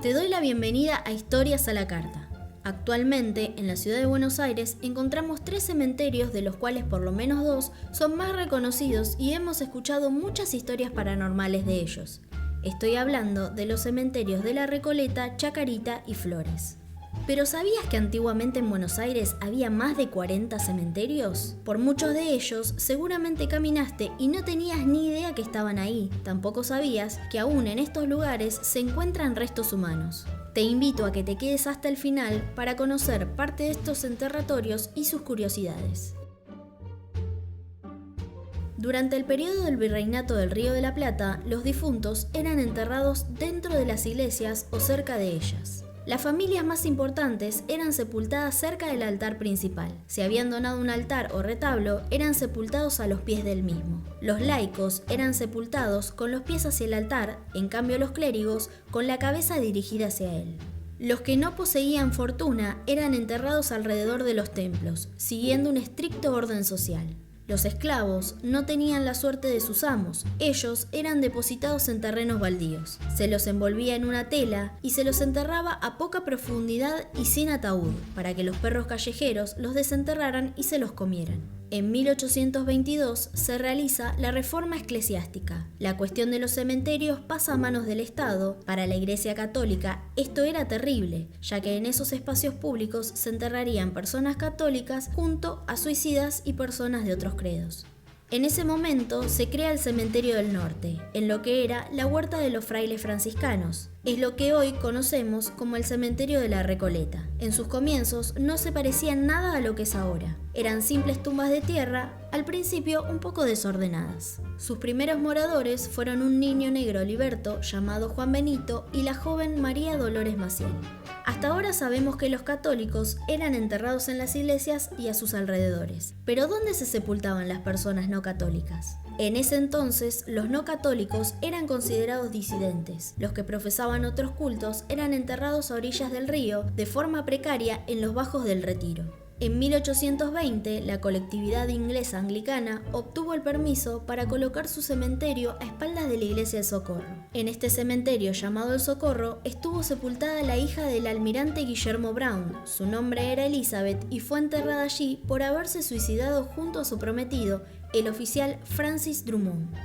Te doy la bienvenida a Historias a la Carta. Actualmente, en la ciudad de Buenos Aires, encontramos 3 cementerios, de los cuales por lo menos 2 son más reconocidos y hemos escuchado muchas historias paranormales de ellos. Estoy hablando de los cementerios de La Recoleta, Chacarita y Flores. ¿Pero sabías que antiguamente en Buenos Aires había más de 40 cementerios? Por muchos de ellos seguramente caminaste y no tenías ni idea que estaban ahí. Tampoco sabías que aún en estos lugares se encuentran restos humanos. Te invito a que te quedes hasta el final para conocer parte de estos enterratorios y sus curiosidades. Durante el periodo del Virreinato del Río de la Plata, los difuntos eran enterrados dentro de las iglesias o cerca de ellas. Las familias más importantes eran sepultadas cerca del altar principal. Si habían donado un altar o retablo, eran sepultados a los pies del mismo. Los laicos eran sepultados con los pies hacia el altar, en cambio los clérigos con la cabeza dirigida hacia él. Los que no poseían fortuna eran enterrados alrededor de los templos, siguiendo un estricto orden social. Los esclavos no tenían la suerte de sus amos, ellos eran depositados en terrenos baldíos. Se los envolvía en una tela y se los enterraba a poca profundidad y sin ataúd, para que los perros callejeros los desenterraran y se los comieran. En 1822 se realiza la reforma eclesiástica. La cuestión de los cementerios pasa a manos del Estado. Para la Iglesia Católica esto era terrible, ya que en esos espacios públicos se enterrarían personas católicas junto a suicidas y personas de otros credos. En ese momento se crea el Cementerio del Norte, en lo que era la Huerta de los Frailes Franciscanos. Es lo que hoy conocemos como el Cementerio de La Recoleta. En sus comienzos no se parecía nada a lo que es ahora. Eran simples tumbas de tierra, al principio un poco desordenadas. Sus primeros moradores fueron un niño negro liberto llamado Juan Benito y la joven María Dolores Maciel. Hasta ahora sabemos que los católicos eran enterrados en las iglesias y a sus alrededores. Pero ¿dónde se sepultaban las personas no católicas? En ese entonces, los no católicos eran considerados disidentes. Los que profesaban otros cultos eran enterrados a orillas del río de forma precaria en los bajos del Retiro. En 1820, la colectividad inglesa anglicana obtuvo el permiso para colocar su cementerio a espaldas de la iglesia del Socorro. En este cementerio llamado el Socorro estuvo sepultada la hija del almirante Guillermo Brown. Su nombre era Elizabeth y fue enterrada allí por haberse suicidado junto a su prometido, el oficial Francis Drummond.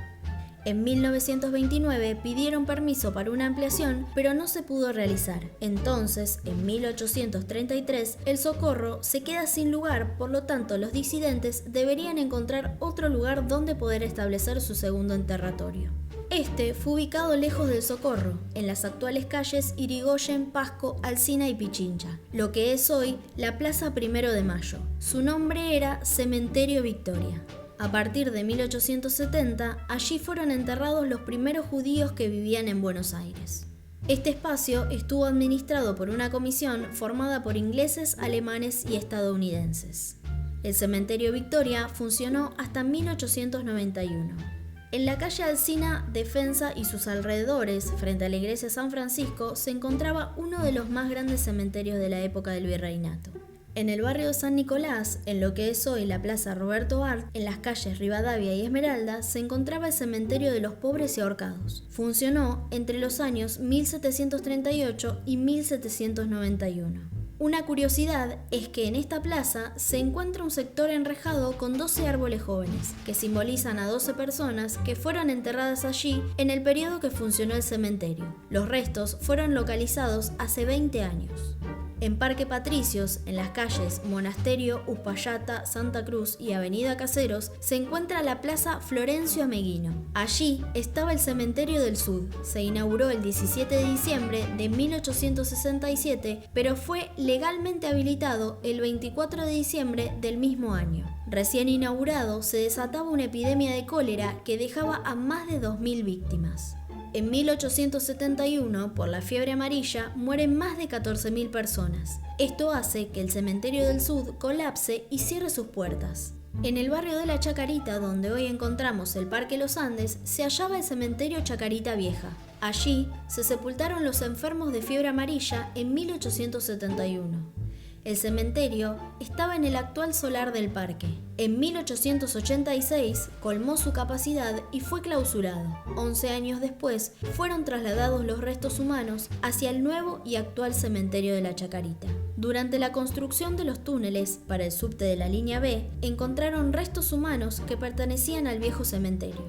En 1929 pidieron permiso para una ampliación, pero no se pudo realizar. Entonces, en 1833, el Socorro se queda sin lugar, por lo tanto los disidentes deberían encontrar otro lugar donde poder establecer su segundo enterratorio. Este fue ubicado lejos del Socorro, en las actuales calles Irigoyen, Pasco, Alsina y Pichincha, lo que es hoy la Plaza 1 de Mayo. Su nombre era Cementerio Victoria. A partir de 1870, allí fueron enterrados los primeros judíos que vivían en Buenos Aires. Este espacio estuvo administrado por una comisión formada por ingleses, alemanes y estadounidenses. El Cementerio Victoria funcionó hasta 1891. En la calle Alsina, Defensa y sus alrededores, frente a la iglesia San Francisco, se encontraba uno de los más grandes cementerios de la época del Virreinato. En el barrio de San Nicolás, en lo que es hoy la Plaza Roberto Art, en las calles Rivadavia y Esmeralda, se encontraba el Cementerio de los Pobres y Ahorcados. Funcionó entre los años 1738 y 1791. Una curiosidad es que en esta plaza se encuentra un sector enrejado con 12 árboles jóvenes, que simbolizan a 12 personas que fueron enterradas allí en el periodo que funcionó el cementerio. Los restos fueron localizados hace 20 años. En Parque Patricios, en las calles Monasterio, Uspallata, Santa Cruz y Avenida Caseros, se encuentra la Plaza Florencio Ameguino. Allí estaba el Cementerio del Sud. Se inauguró el 17 de diciembre de 1867, pero fue legalmente habilitado el 24 de diciembre del mismo año. Recién inaugurado, se desataba una epidemia de cólera que dejaba a más de 2.000 víctimas. En 1871, por la fiebre amarilla, mueren más de 14.000 personas. Esto hace que el Cementerio del Sud colapse y cierre sus puertas. En el barrio de la Chacarita, donde hoy encontramos el Parque Los Andes, se hallaba el Cementerio Chacarita Vieja. Allí se sepultaron los enfermos de fiebre amarilla en 1871. El cementerio estaba en el actual solar del parque. En 1886 colmó su capacidad y fue clausurado. 11 años después fueron trasladados los restos humanos hacia el nuevo y actual cementerio de la Chacarita. Durante la construcción de los túneles para el subte de la línea B, encontraron restos humanos que pertenecían al viejo cementerio.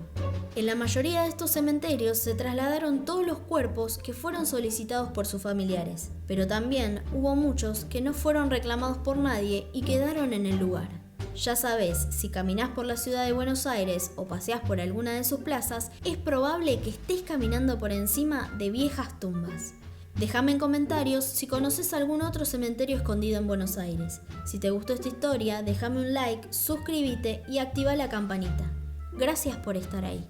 En la mayoría de estos cementerios se trasladaron todos los cuerpos que fueron solicitados por sus familiares, pero también hubo muchos que no fueron reclamados por nadie y quedaron en el lugar. Ya sabes, si caminás por la ciudad de Buenos Aires o paseás por alguna de sus plazas, es probable que estés caminando por encima de viejas tumbas. Déjame en comentarios si conoces algún otro cementerio escondido en Buenos Aires. Si te gustó esta historia, déjame un like, suscríbete y activa la campanita. Gracias por estar ahí.